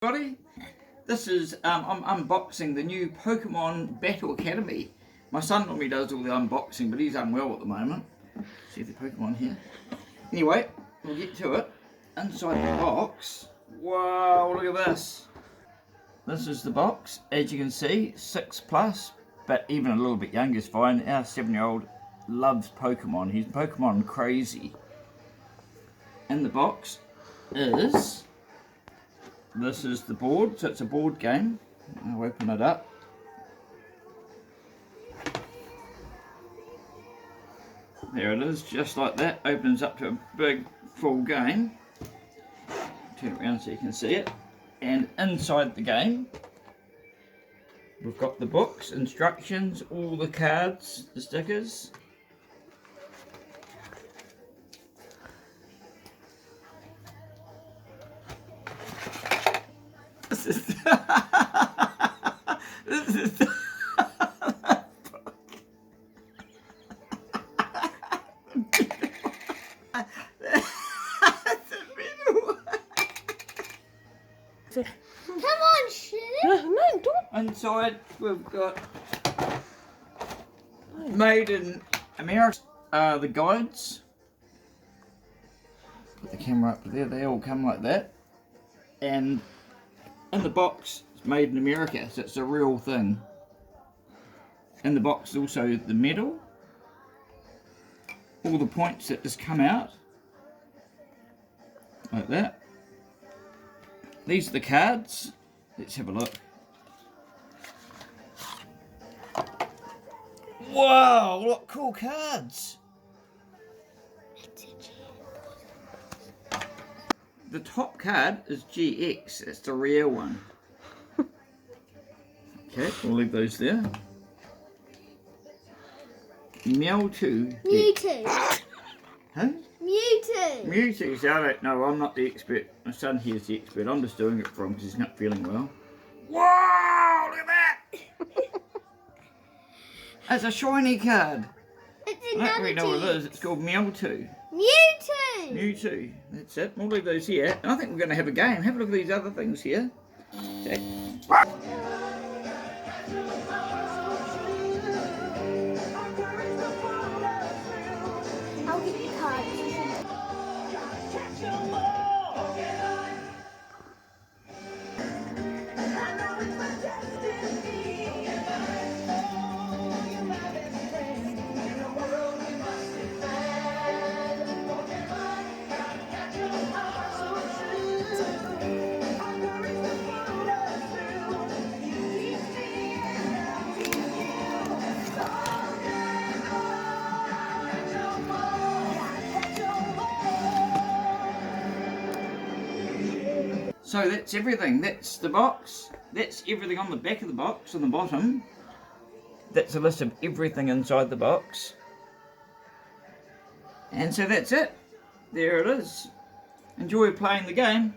Everybody, this is I'm unboxing the new Pokemon Battle Academy. My son normally does all the unboxing, but he's unwell at the moment. See the Pokemon here. Anyway, we'll get to it. Inside the box, wow, look at this. This is the box. As you can see, 6+, but even a little bit younger is fine. Our 7-year-old loves Pokemon. He's Pokemon crazy. In the box is... This is the board, so it's a board game. I'll open it up. There it is, just like that. Opens up to a big full game. Turn it around so you can see it. And inside the game, we've got the books, instructions, all the cards, the stickers. This is Come on, shit. No, don't. Inside we've got made in America. The guides. Put the camera up there. They all come like that. And in the box, it's made in America, so it's a real thing. In the box is also the medal, all the points that just come out, like that. These are the cards. Let's have a look. Wow, what cool cards! The top card is GX, it's the rare one. Okay, we'll leave those there. Mewto. Mewto. Huh? Mewto. Mewto, so I don't know, I'm not the expert. My son here's the expert, I'm just doing it for him because he's not feeling well. Wow, look at that! That's a shiny card. It's I don't really know what it is, it's called Mewto. Mewto. Mewto, that's it. We'll leave those here. And I think we're going to have a game. Have a look at these other things here. Okay. I'll get you cards. So that's everything. That's the box. That's everything on the back of the box, on the bottom. That's a list of everything inside the box. And so that's it. There it is. Enjoy playing the game.